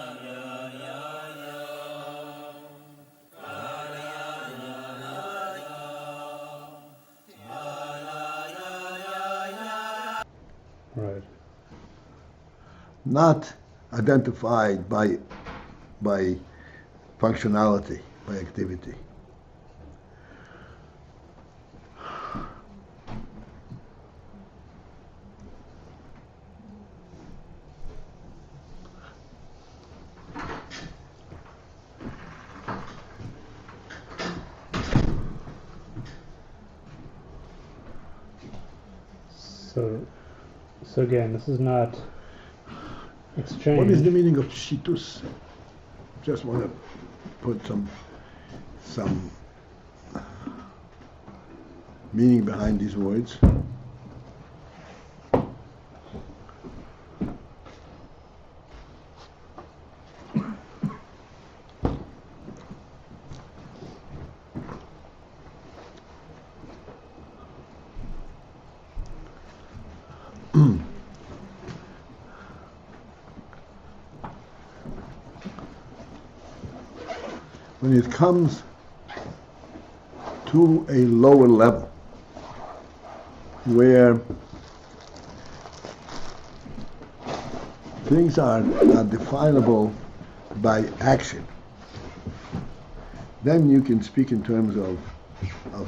Right. Not identified by functionality, by activity. So again, this is not exchange. What is the meaning of shitus? Just want to put some meaning behind these words. When it comes to a lower level, where things are not definable by action, then you can speak in terms of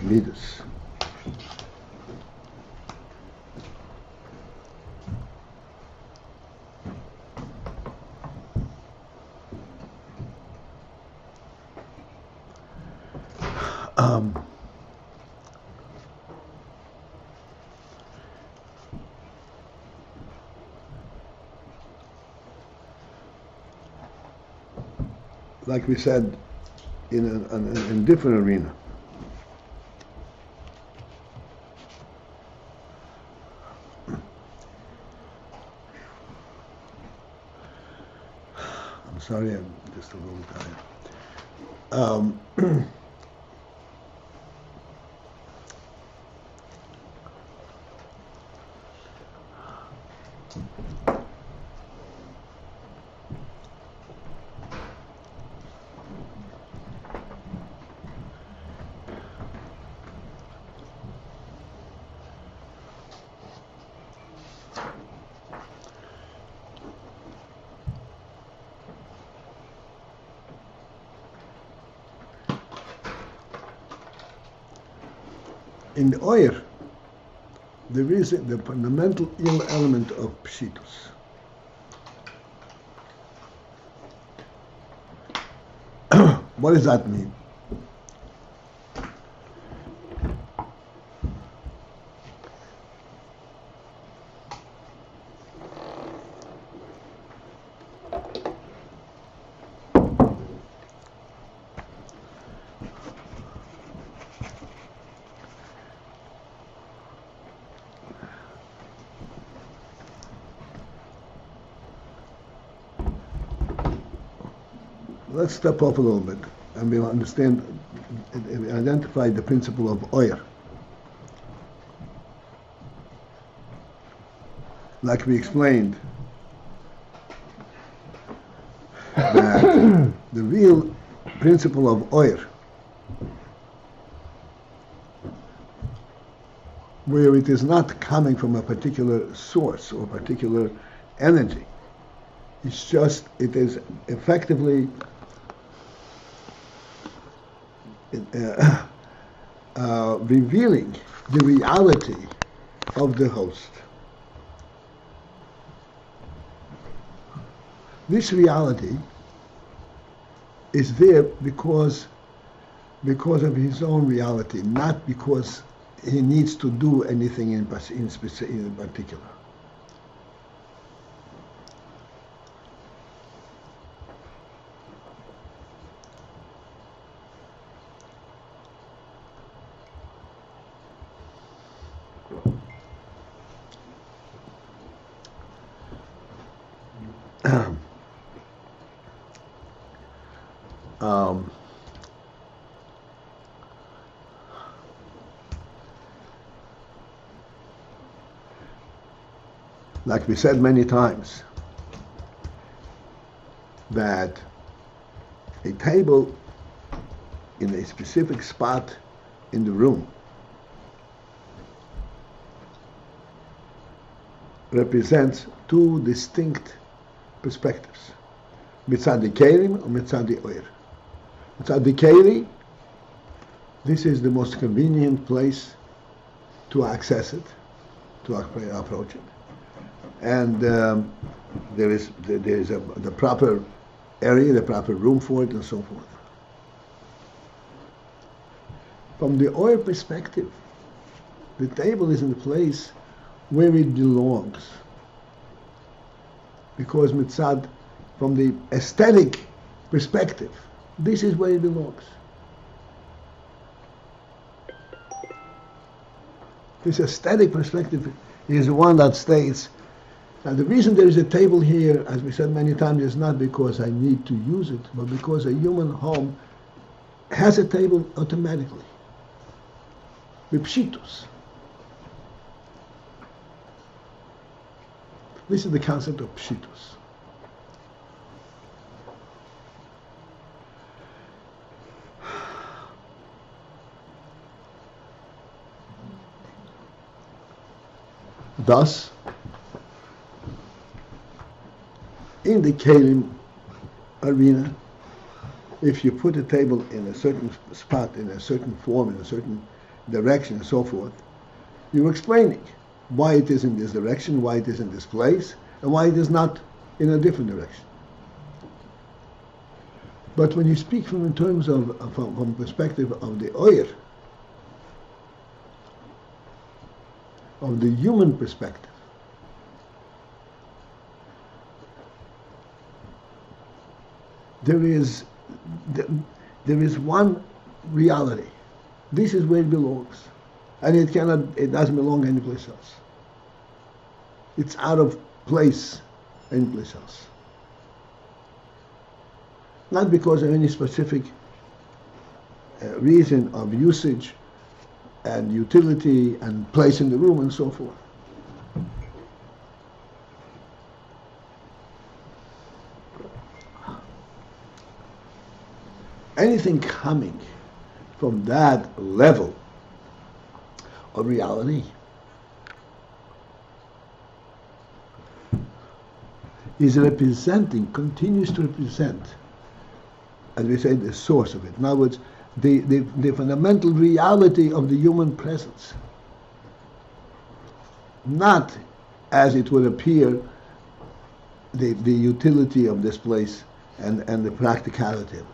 midas. Like we said, in a different arena. I'm sorry, I'm just a little tired. In the oyer, there is the fundamental element of pshitus. What does that mean? Let's step off a little bit and we'll understand, identify the principle of oyer. Like we explained, that the real principle of oyer, where it is not coming from a particular source or particular energy, it's just, it is effectively revealing the reality of the host. This reality is there because of his own reality, not because he needs to do anything in particular. Like we said many times, that a table in a specific spot in the room represents two distinct perspectives, mitzad the keilim or mitzad the oir. Mitzad the keilim, this is the most convenient place to access it, to approach it, and there is the proper area, the proper room for it, and so forth. From the oil perspective, the table is in the place where it belongs, because mitzad, from the aesthetic perspective, this is where it belongs. This aesthetic perspective is the one that states that the reason there is a table here, as we said many times, is not because I need to use it, but because a human home has a table automatically. B'pshitus. This is the concept of pshitus. Thus, in the keilim arena, if you put a table in a certain spot, in a certain form, in a certain direction, and so forth, you're explaining why it is in this direction, why it is in this place, and why it is not in a different direction. But when you speak from in terms of from perspective of the oyer, of the human perspective, there is one reality. This is where it belongs, and it doesn't belong anyplace else. It's out of place anyplace else. Not because of any specific reason of usage and utility and place in the room and so forth. Anything coming from that level of reality is representing, continues to represent, as we say, the source of it. In other words, the fundamental reality of the human presence. Not, as it would appear, the utility of this place and the practicality of it.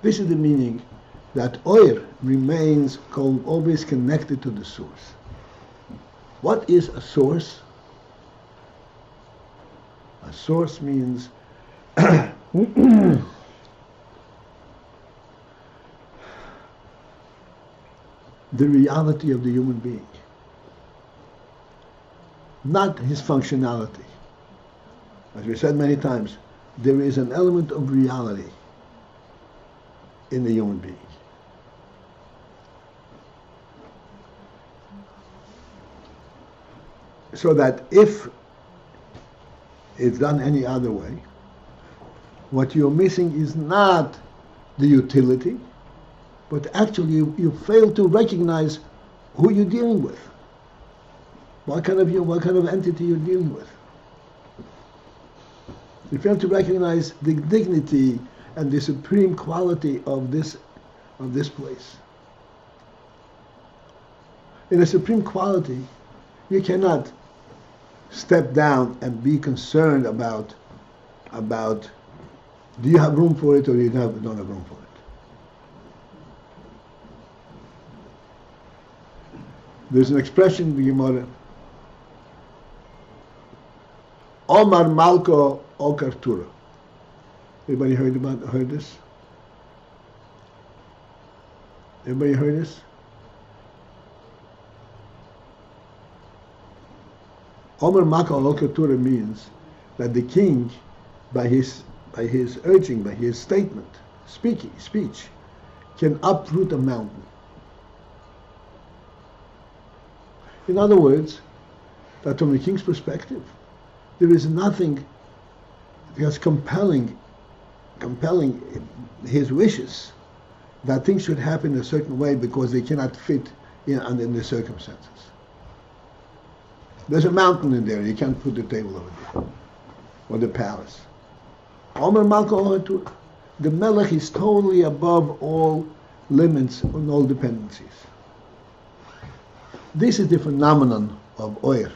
This is the meaning that oyer remains always connected to the source. What is a source? A source means the reality of the human being, not his functionality. As we said many times, there is an element of reality in the human being. So that if it's done any other way, what you're missing is not the utility, but actually you fail to recognize who you're dealing with. What kind of entity you're dealing with. You fail to recognize the dignity and the supreme quality of this place. In a supreme quality, you cannot step down and be concerned about do you have room for it or you don't have room for it. There's an expression in the Gemara, Omar Malko Okartura. Everybody heard this? Everybody heard this? Omar Malko Okartura means that the king, by his urging, by his statement, speech, can uproot a mountain. In other words, that from the king's perspective, there is nothing because compelling his wishes that things should happen a certain way because they cannot fit in the circumstances. There's a mountain in there, you can't put the table over there, or the palace. Omer Malka, the Melech is totally above all limits and all dependencies. This is the phenomenon of Oyer,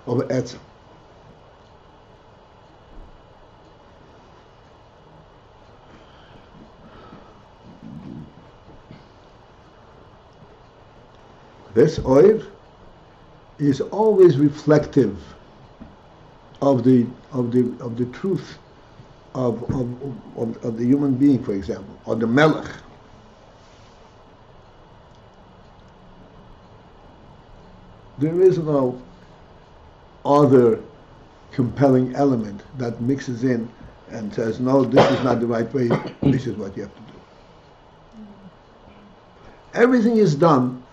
of Etzem. This Oyer is always reflective of the truth of the human being, for example, or the Melech. There is no other compelling element that mixes in and says, no, this is not the right way, this is what you have to do. Everything is done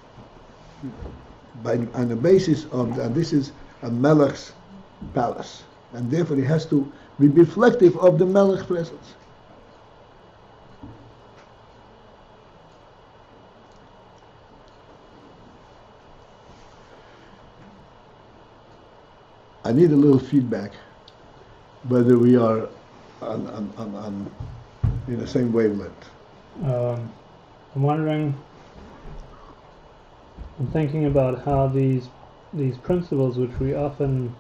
on the basis of that this is a Melech's palace, and therefore it has to be reflective of the Melech's presence. I need a little feedback whether we are on in the same wavelength. I'm wondering, I'm thinking about how these principles which we often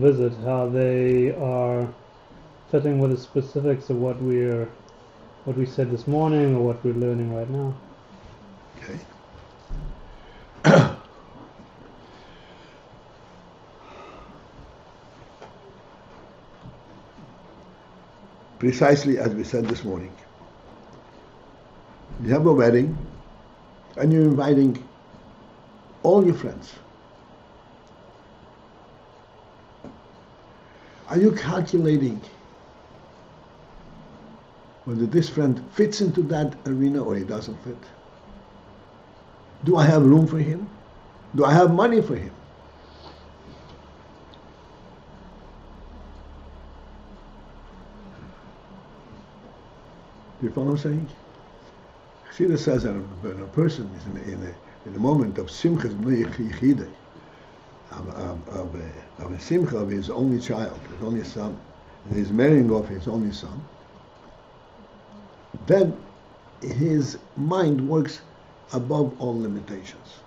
visit, how they are fitting with the specifics of what we said this morning or what we're learning right now. Okay. Precisely as we said this morning. You have a wedding and you're inviting all your friends. Are you calculating whether this friend fits into that arena or he doesn't fit? Do I have room for him? Do I have money for him? Do you follow what I'm saying? Chassidus says that when a person is in a moment of simchas b'nei of a simcha of his only child, his only son, and he's marrying off his only son, then his mind works above all limitations.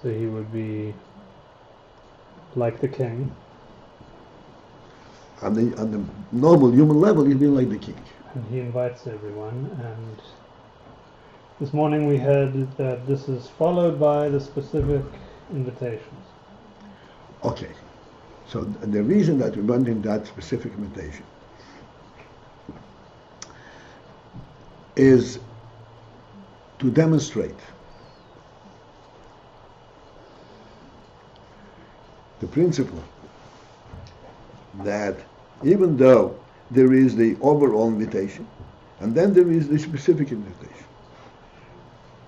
So he would be like the king. On the normal human level, he'd be like the king. And he invites everyone, and this morning we heard that this is followed by the specific invitations. Okay, so the reason that we went in that specific invitation is to demonstrate the principle that even though there is the overall invitation, and then there is the specific invitation.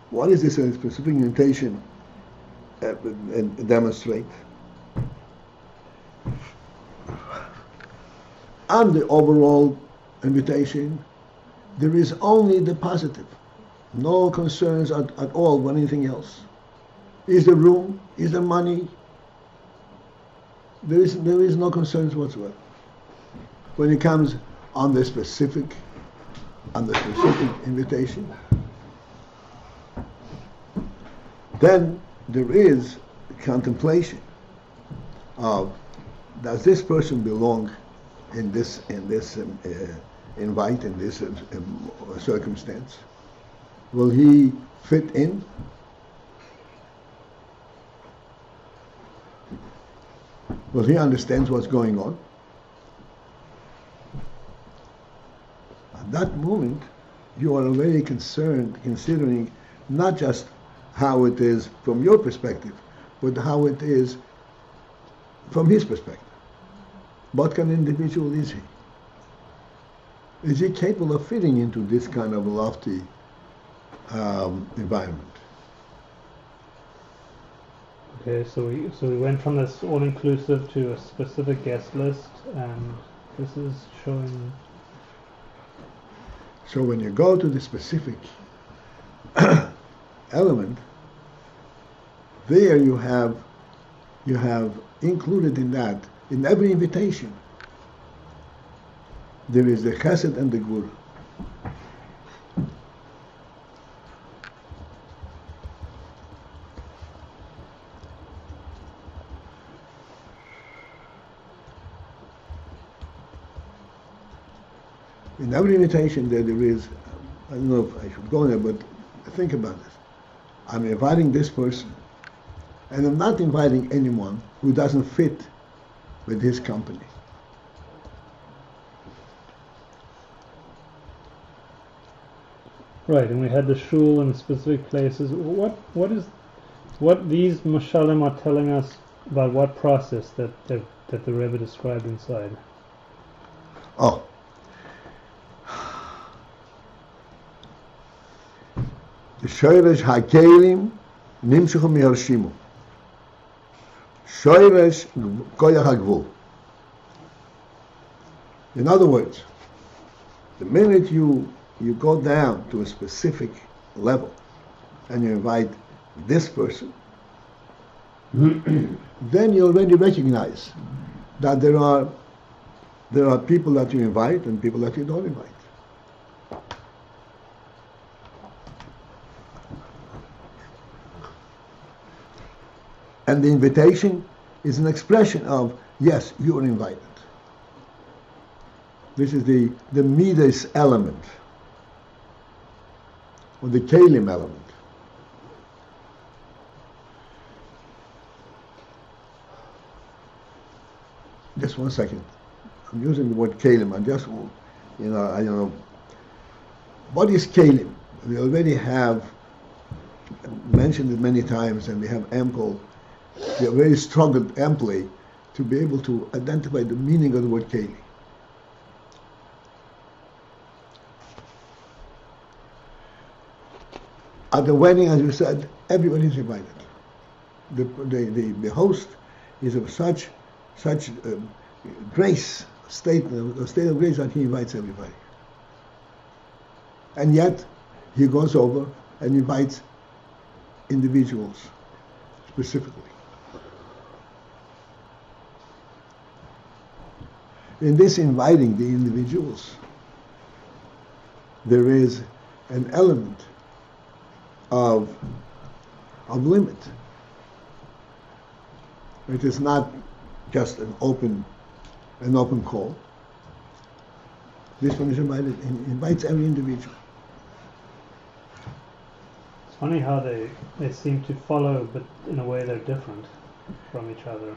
What is this specific invitation demonstrate? On the overall invitation, there is only the positive. No concerns at all with anything else. Is there room? Is there money? There is no concerns whatsoever. When it comes on the specific invitation, then there is contemplation of, does this person belong in this invite, in this circumstance? Will he fit in? Well, he understands what's going on. At that moment, you are already considering not just how it is from your perspective, but how it is from his perspective. What kind of individual is he? Is he capable of fitting into this kind of lofty environment? Okay, so we went from this all-inclusive to a specific guest list, and this is showing. So when you go to the specific element, there you have included in that, in every invitation, there is the chesed and the gevurah. In every invitation there is, I don't know if I should go there, but think about this. I'm inviting this person, and I'm not inviting anyone who doesn't fit with his company. Right, and we had the shul in specific places. What these mashalim are telling us about what process that the Rebbe described inside? Oh. The shoyresh ha-keilim nimshuchu mi-reshimu. Shoyresh koyach ha-gevurah. In other words, the minute you go down to a specific level and you invite this person, then you already recognize that there are people that you invite and people that you don't invite. And the invitation is an expression of, yes, you are invited. This is the midas element, or the keilim element. Just 1 second. I'm using the word keilim. I don't know. What is keilim? We already have mentioned it many times, and we have very struggled amply to be able to identify the meaning of the word keilim. At the wedding, as you said, everybody is invited. The host is of such grace, a state of grace, that he invites everybody. And yet, he goes over and invites individuals specifically. In this inviting the individuals, there is an element of limit. It is not just an open call. This one is invited, invites every individual. It's funny how they seem to follow, but in a way they're different from each other.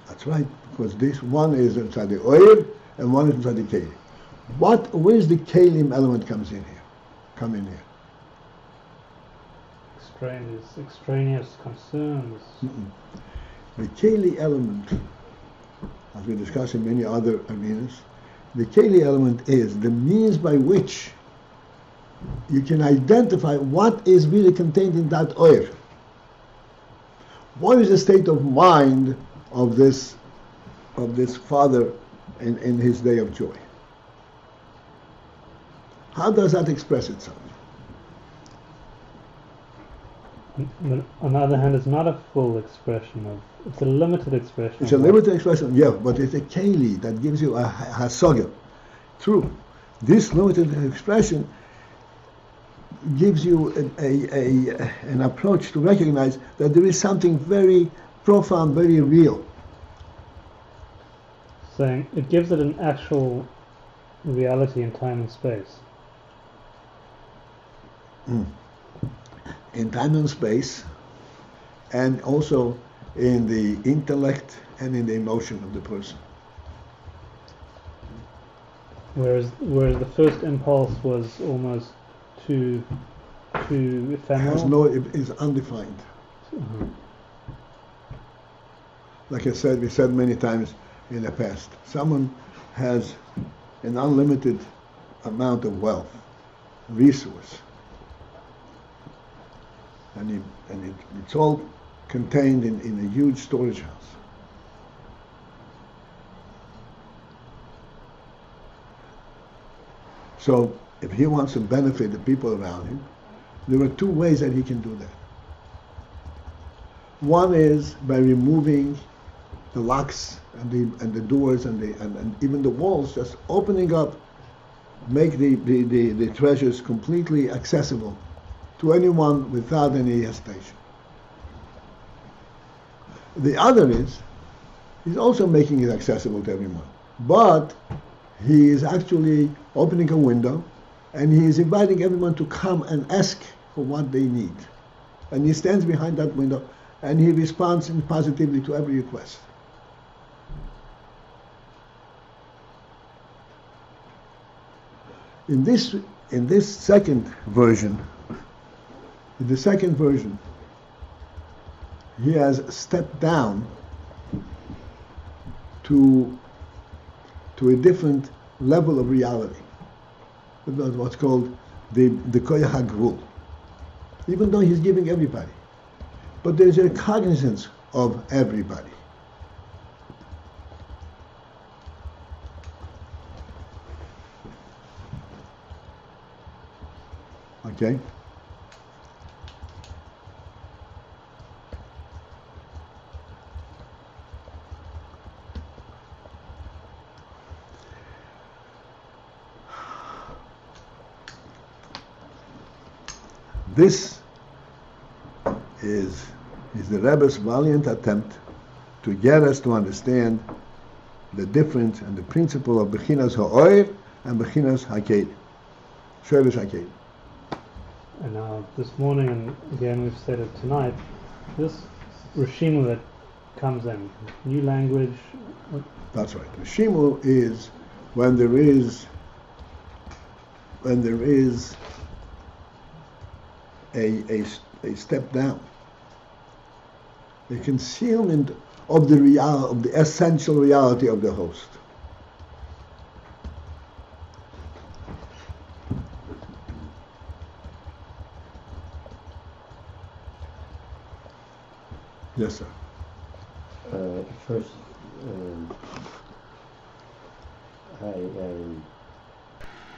That's right, because this one is inside the oil and one is inside the keilim. Where's the keilim element come in here? Extraneous concerns. The keilim element, as we discuss in many other arenas, the keilim element is the means by which you can identify what is really contained in that oil. What is the state of mind of this father in his day of joy? How does that express itself? But on the other hand, it's not a full expression it's a limited expression. It's a limited expression, yeah, but it's a keilim that gives you a hasogah. True. This limited expression gives you an approach to recognize that there is something very profound, very real. Saying it gives it an actual reality in time and space. In time and space, and also in the intellect and in the emotion of the person. Whereas the first impulse was almost too ephemeral. It is undefined. Like I said, we said many times in the past, someone has an unlimited amount of wealth, resource, and it's all contained in a huge storage house. So if he wants to benefit the people around him, there are two ways that he can do that. One is by removing the locks and the doors and even the walls, just opening up, make the treasures completely accessible to anyone without any hesitation. The other is, he's also making it accessible to everyone, but he is actually opening a window and he is inviting everyone to come and ask for what they need. And he stands behind that window and he responds positively to every request. In the second version, he has stepped down to a different level of reality. That's what's called the koyach hagvul. Even though he's giving everybody, but there's a cognizance of everybody. Okay? This is the Rebbe's valiant attempt to get us to understand the difference and the principle of Bechinas Ha'oir and Bechinas Hakeilim. Shorish Hakeilim. And now this morning, and again we've said it tonight, this reshimu that comes in, new language. That's right. Reshimu is when there is a step down, a concealment of the essential reality of the host. Yes, sir. First,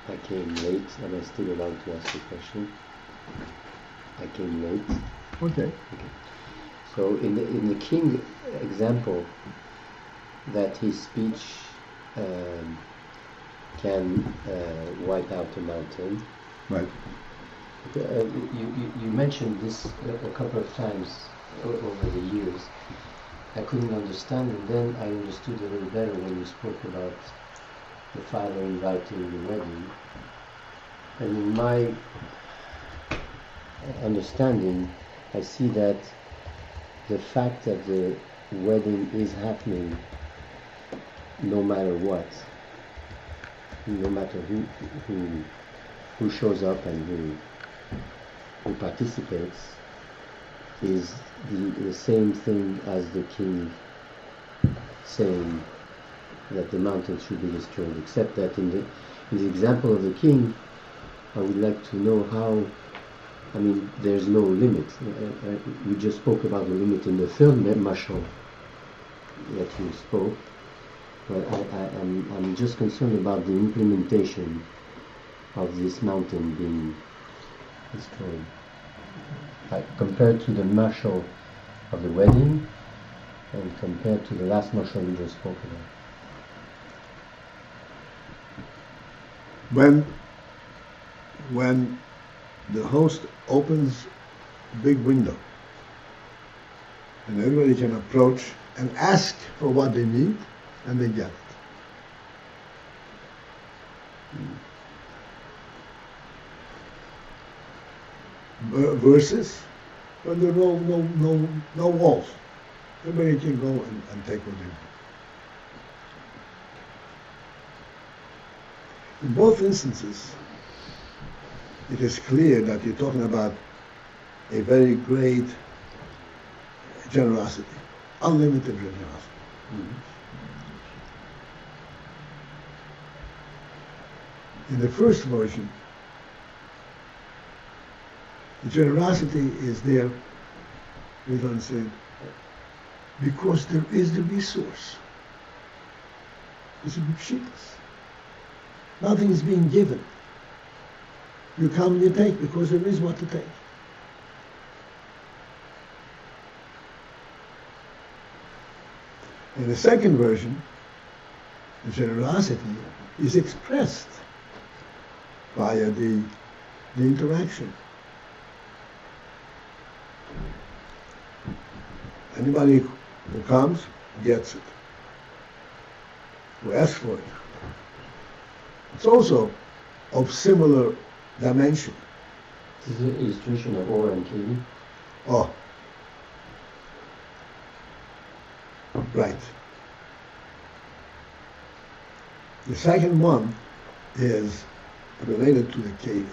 I came late, and I'm still allowed to ask a question. I came late. Okay. So in the king example, that his speech can wipe out a mountain. Right. You mentioned this a couple of times over the years. I couldn't understand, and then I understood a little better when you spoke about the father inviting the wedding. And in my understanding, I see that the fact that the wedding is happening no matter what, no matter who shows up and who participates, is the same thing as the king saying that the mountain should be destroyed, except that in the example of the king, I would like to know how, there's no limit. We just spoke about the limit in the third mashal that you spoke, but I'm just concerned about the implementation of this mountain being destroyed. Compared to the mashal of the wedding, and compared to the last mashal we just spoke about. When the host opens a big window and everybody can approach and ask for what they need and they get it. Versus when there are no walls. Everybody can go and take what they want. In both instances, it is clear that you're talking about a very great generosity, unlimited generosity. In the first version, the generosity is there You don't understand? Because there is the resource. It's a pshitas. Nothing is being given. You come and you take because there is what to take. In the second version, the generosity is expressed via the interaction. Anybody who comes gets it, who asks for it. It's also of similar dimension. This is an illustration of Or and keilim. Oh, right. The second one is related to the keilim.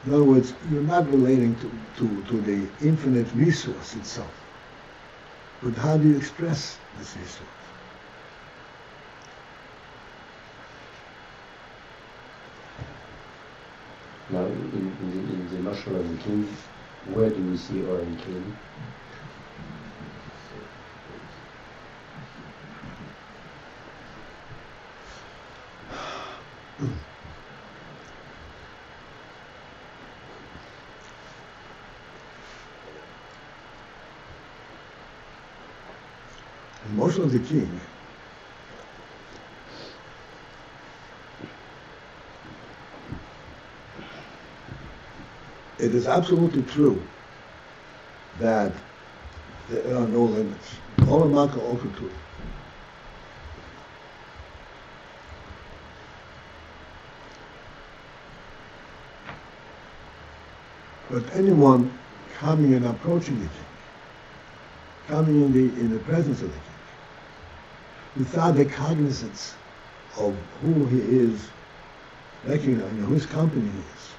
In other words, you're not relating to the infinite resource itself, but how do you express this resource? Now, in the mashal of the king, where do we see Or and keilim? In most of the king, it is absolutely true that there are no limits. All Maka open to it. But anyone coming and approaching the king, coming in the presence of the king, without the cognizance of who he is, recognizing whose company he is,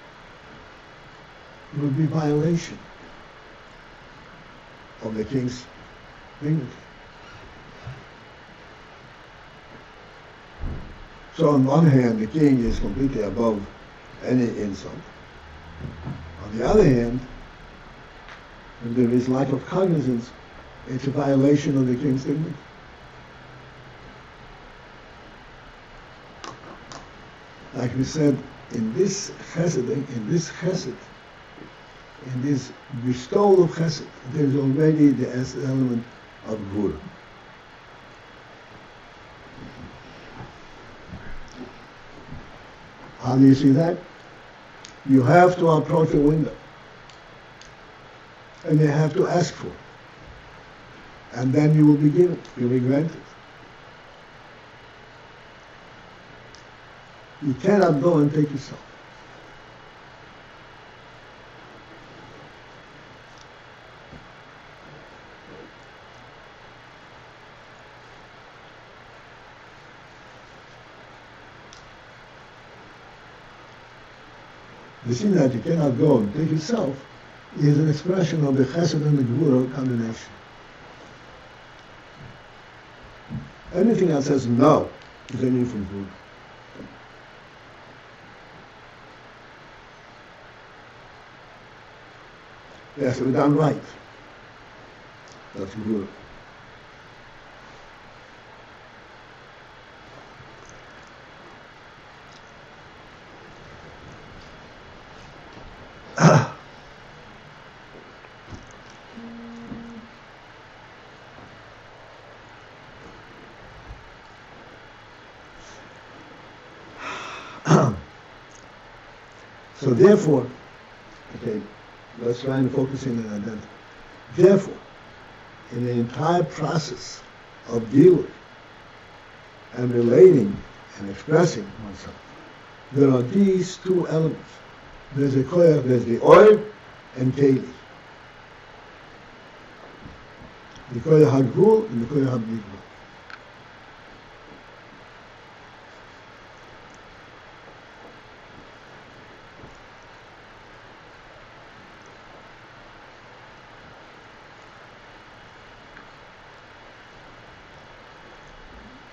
it would be violation of the king's dignity. So on one hand, the king is completely above any insult. On the other hand, when there is lack of cognizance, it's a violation of the king's dignity. Like we said, in this bestowal of chesed, there's already the element of gevurah. How do you see that? You have to approach a window, and you have to ask for it, and then you will be given, you will be granted. You cannot go and take yourself. The thing that you cannot go and take yourself is an expression of the chesed and the gevurah combination. Anything that says no is anything from gevurah. It has to be done right. That's gevurah. So therefore, okay, let's try and focus in on that. Therefore, in the entire process of dealing and relating and expressing oneself, there are these two elements. There's the koyach, there's the oil and keilim. The koyach hagvul and the koyach habigvul.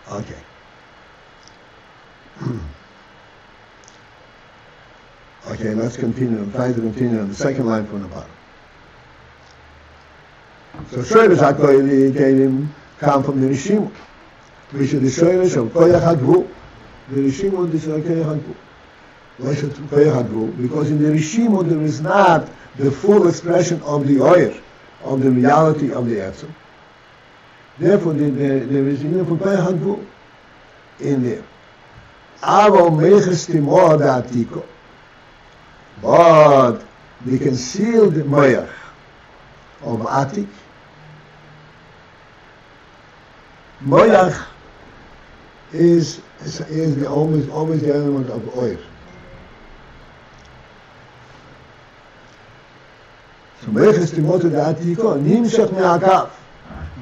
Okay. Okay, let's continue. Try to continue on the second line from the bottom. So Shoresh keilim come from the reshimu, which is the Shoresh of koyach hagvur. The reshimu is like koyach hagvur. Why should koyach hagvur? Because in the reshimu there is not the full expression of the oyer, of the reality of the answer. Therefore, there is enough for koyach hagvur in there. Avo meches timo da'atiko. But the concealed moyach of Atik, moyach is always the element of oil. So meches timotu da'atiko nimshach me'akav.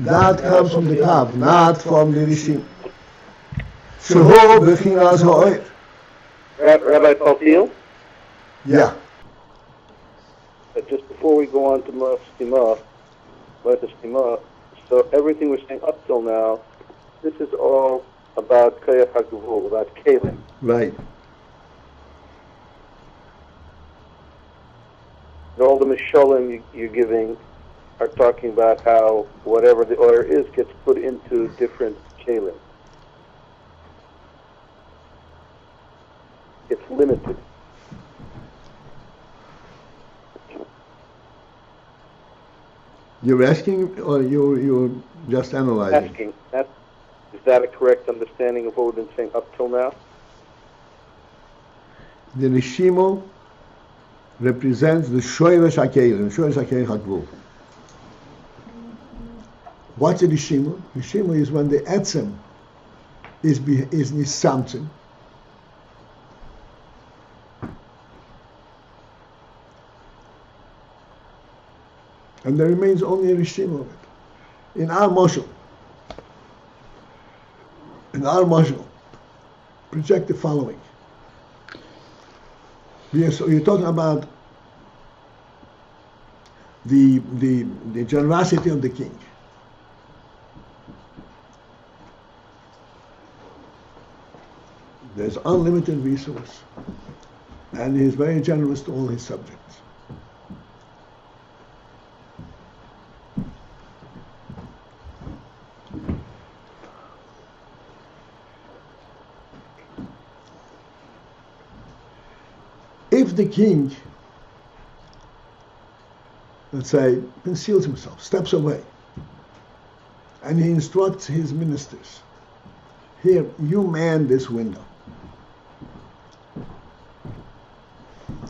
That comes from the kav, not from the rishim. Shehu bechinas ha'oil. Rabbi Paltiel? Yeah. Just before we go on to Stima, so everything we're saying up till now, this is all about Koyach HaGevurah, about keilim. Right. And all the mishalim you're giving are talking about how whatever the order is gets put into different keilim. It's limited. You're asking, or you're just analyzing? Asking. Is that a correct understanding of what we've been saying up till now? The reshimu represents the shoresh hakeilim, shoresh hakeilim hagvur. What's a reshimu? Reshimu is when the etzem is nisamtzim. And there remains only a reshimu of it. In our mashal, project the following. So you're talking about the generosity of the king. There's unlimited resource, and he is very generous to all his subjects. If the king, let's say, conceals himself, steps away, and he instructs his ministers, here, you man this window.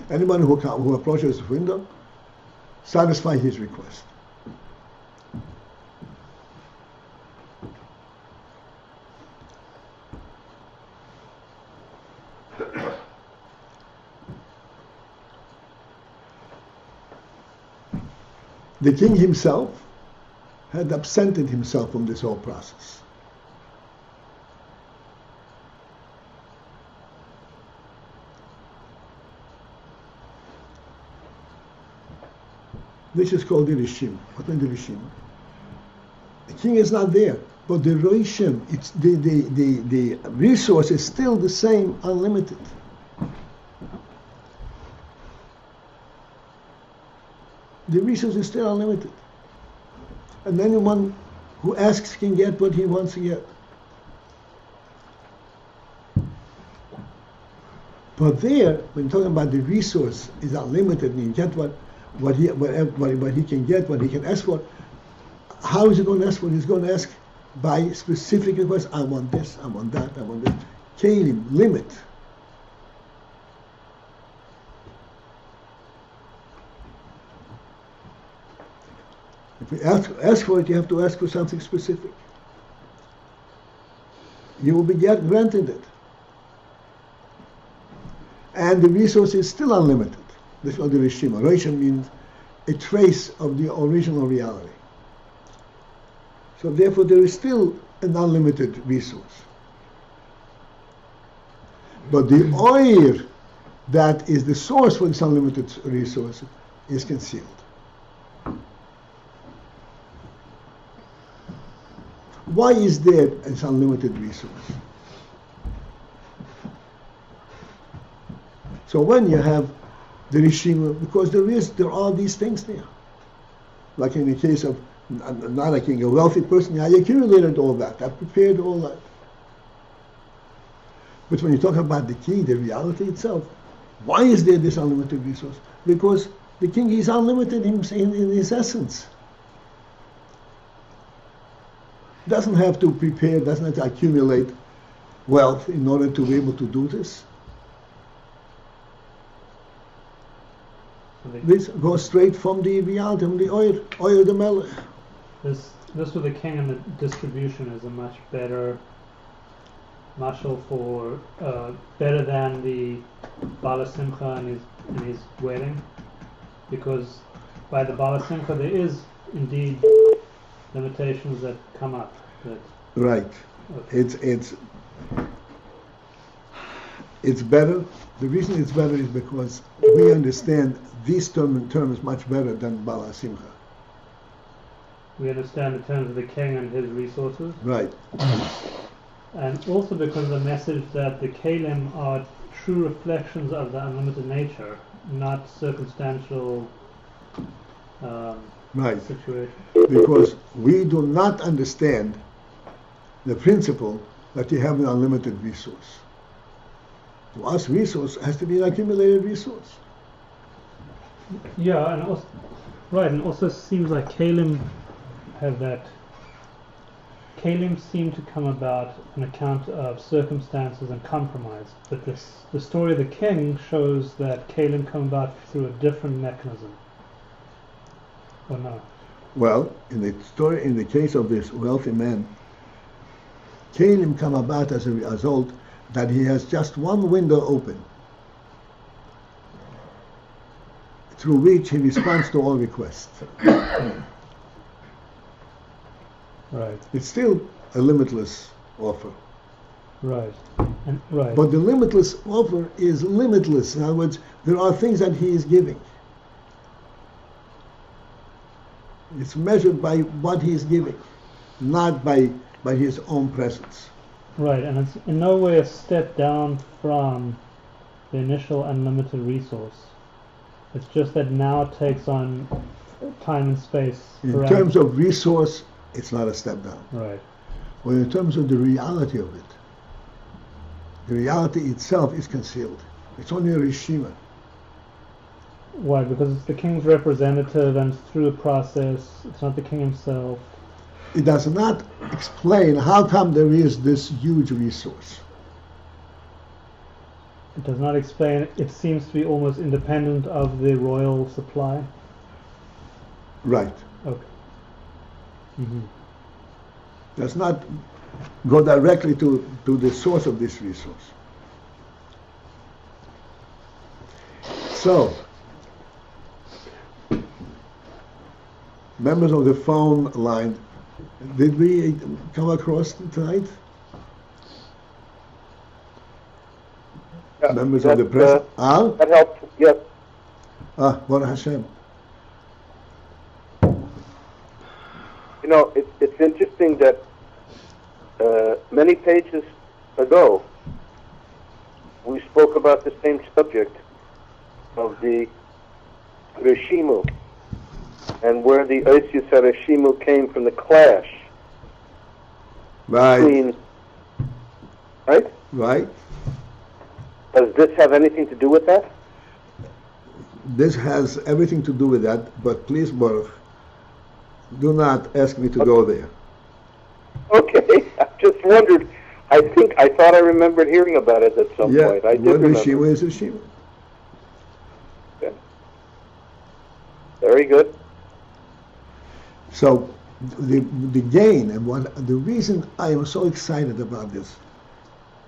Anybody who approaches the window, satisfy his request. The king himself had absented himself from this whole process. This is called the reshimu. What is the reshimu? The king is not there, but the reshimu, it's the resource is still the same, unlimited. The resource is still unlimited. And anyone who asks can get what he wants to get. But there, when talking about the resource is unlimited and you get what he can get, what he can ask for, how is he going to ask for? He's going to ask by specific requests. I want this, I want that, I want this. Keilim, limit. If you ask for it, you have to ask for something specific. You will be granted it. And the resource is still unlimited. This is what the reshimu. Reshimu means a trace of the original reality. So therefore there is still an unlimited resource. But the oir that is the source for this unlimited resource is concealed. Why is there an unlimited resource? So when you have the reshimu, because there are these things there. Like in the case of not a king, a wealthy person. I accumulated all that. I prepared all that. But when you talk about the king, the reality itself, why is there this unlimited resource? Because the king is unlimited in his essence. Doesn't have to prepare, doesn't have to accumulate wealth in order to be able to do this. This goes straight from the reality, from the oil the melech. This with the king and the distribution is a much better mashal for better than the Bala Simcha and his wedding, because by the Bala Simcha there is indeed limitations that come up. Right. Okay. It's better. The reason it's better is because we understand these terms much better than Bala Simcha. We understand the terms of the king and his resources. Right. And also because the message that the keilim are true reflections of the unlimited nature, not circumstantial situations. Because we do not understand the principle that you have an unlimited resource. To us, resource has to be an accumulated resource. Yeah, and also, right, and also seems like keilim have that. Keilim seem to come about on account of circumstances and compromise, but the story of the king shows that keilim come about through a different mechanism. Or no? Well, in the case of this wealthy man, keilim come about as a result that he has just one window open, through which he responds to all requests. Right. It's still a limitless offer. Right. Right. But the limitless offer is limitless. In other words, there are things that he is giving. It's measured by what he is giving, not by his own presence. Right, and it's in no way a step down from the initial unlimited resource. It's just that now it takes on time and space. In terms of resource, it's not a step down. Right. Well, in terms of the reality of it, the reality itself is concealed. It's only a reshimu. Why? Because it's the king's representative and through a process. It's not the king himself. It does not explain how come there is this huge resource. It does not explain. It seems to be almost independent of the royal supply. Right. Okay. Mm-hmm. Does not go directly to the source of this resource. So, members of the phone line, did we come across tonight? Yeah, members of the press? That helped, yes. Baruch Hashem. You know, it's interesting that many pages ago we spoke about the same subject of the reshimu and where the Oisius reshimu came from the clash between, right? Right. Does this have anything to do with that? This has everything to do with that, but please, Baruch, do not ask me to go there. Okay, I just wondered. I thought I remembered hearing about it at some point. I did remember. Reshimu is reshimu. Okay. Very good. So the gain and the reason I am so excited about this,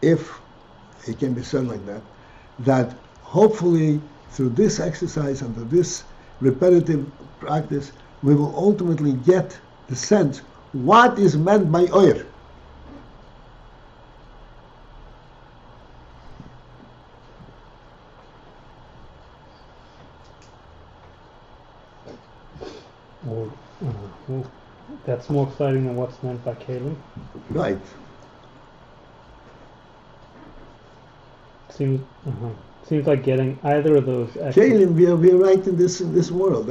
if it can be said like that hopefully through this exercise and through this repetitive practice, we will ultimately get the sense what is meant by oyer. Well, that's more exciting than what's meant by keilim. Right. Seems like getting either of those. Keilim, we are right in this world.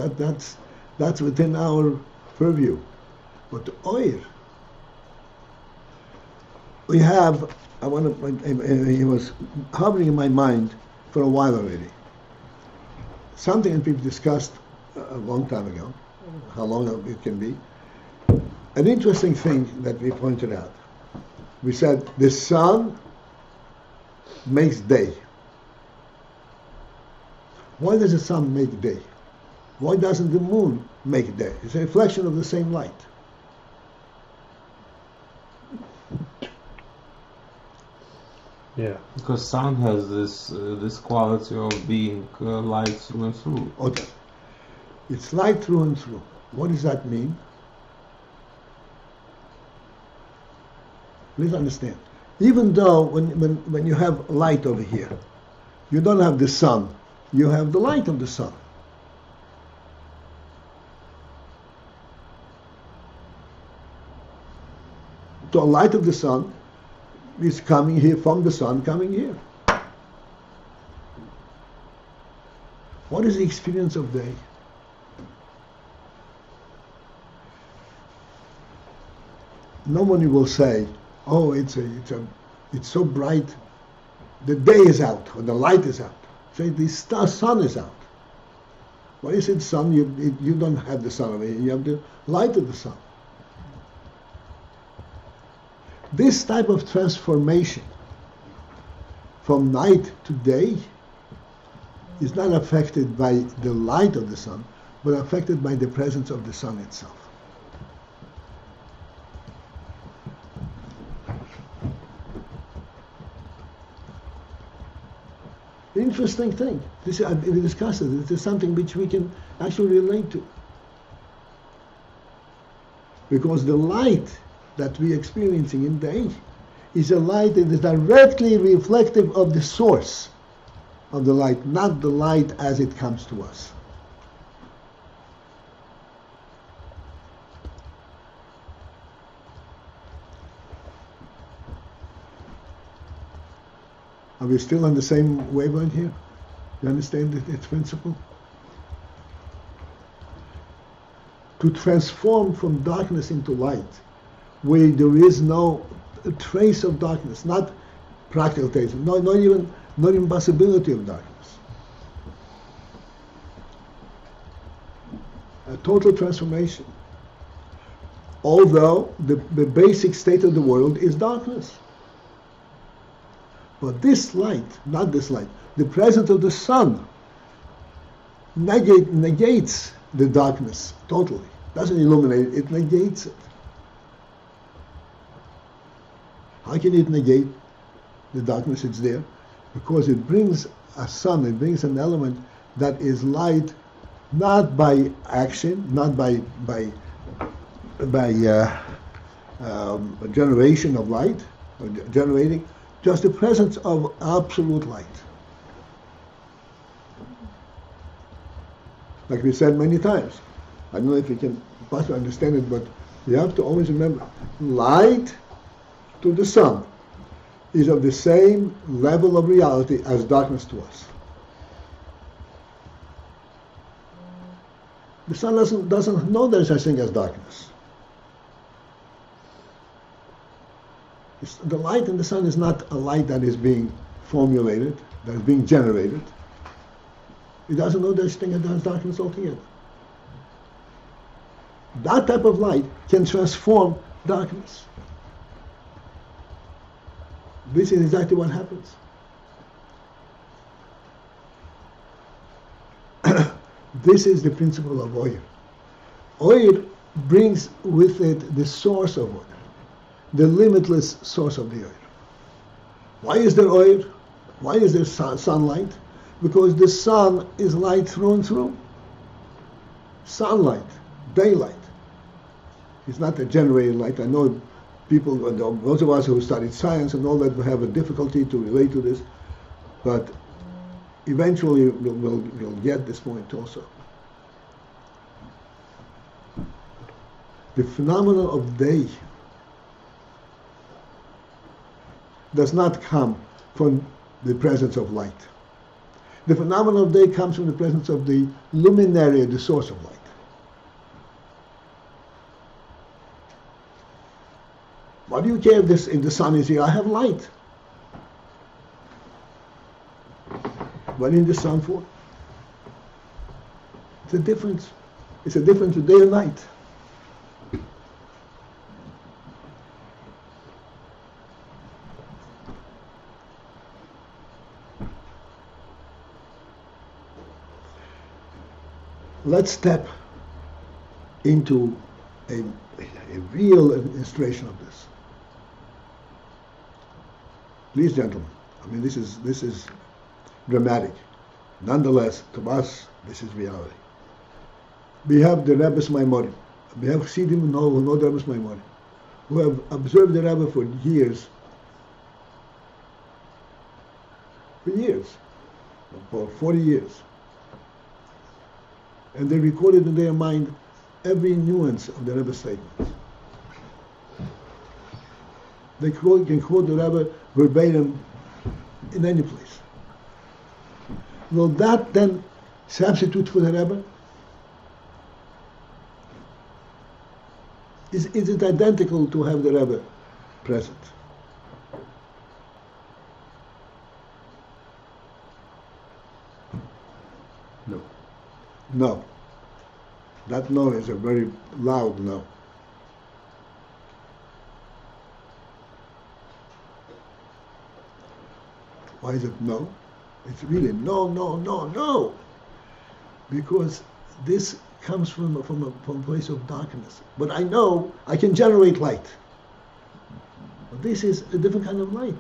That's within our purview. But the oil, we have, it was hovering in my mind for a while already. Something that we've discussed a long time ago, how long it can be. An interesting thing that we pointed out. We said the sun makes day. Why does the sun make day? Why doesn't the moon make day? It's a reflection of the same light. Yeah. Because sun has this quality of being light through and through. Okay. It's light through and through. What does that mean? Please understand. Even though when you have light over here, you don't have the sun, you have the light of the sun. The light of the sun is coming here from the sun coming here. What is the experience of day? Nobody will say, "Oh, it's so bright. The day is out or the light is out." Say the sun is out. Why is it sun? You don't have the sun over here. You have the light of the sun. This type of transformation from night to day is not affected by the light of the sun, but affected by the presence of the sun itself. Interesting thing. We discussed it. This is something which we can actually relate to. Because the light that we're experiencing in day is a light that is directly reflective of the source of the light, not the light as it comes to us. Are we still on the same wavelength here? You understand its principle? To transform from darkness into light, where there is no trace of darkness, not practical trace, not even possibility of darkness. A total transformation. Although the basic state of the world is darkness. But this light, not this light, the presence of the sun negates the darkness totally. Doesn't illuminate it, it negates it. How can it negate the darkness? It's there because it brings a sun, it brings an element that is light, not by action, not by generation of light, or generating, just the presence of absolute light. Like we said many times. I don't know if you can possibly understand it, but you have to always remember, light to the sun is of the same level of reality as darkness to us. The sun doesn't know there is such thing as darkness. The light in the sun is not a light that is being formulated, that is being generated. It doesn't know there's thing as darkness altogether. That type of light can transform darkness. This is exactly what happens. This is the principle of oil. Oil brings with it the source of oil, the limitless source of the oil. Why is there oil? Why is there sunlight? Because the sun is light through and through. Sunlight, daylight. It's not a generated light. I know people, those of us who studied science and all that, will have a difficulty to relate to this, but eventually we'll get this point also. The phenomenon of day does not come from the presence of light. The phenomenon of day comes from the presence of the luminary, the source of light. What do you care if the sun is here? I have light. What in the sun for? It's a difference. It's a difference of day and night. Let's step into a real illustration of this. Please, gentlemen, I mean, this is dramatic. Nonetheless, to us, this is reality. We have the Rebbe's Maimorim. We have Chassidim who know the Rebbe's Maimorim, who have observed the Rebbe for years, for 40 years. And they recorded in their mind every nuance of the Rebbe's statements. They can quote the Rebbe verbatim in any place. Will that then substitute for the Rebbe? Is it identical to have the Rebbe present? No. No. That no is a very loud no. Why is it no? It's really no, no, no, no. Because this comes from a place of darkness. But I know I can generate light. But this is a different kind of light.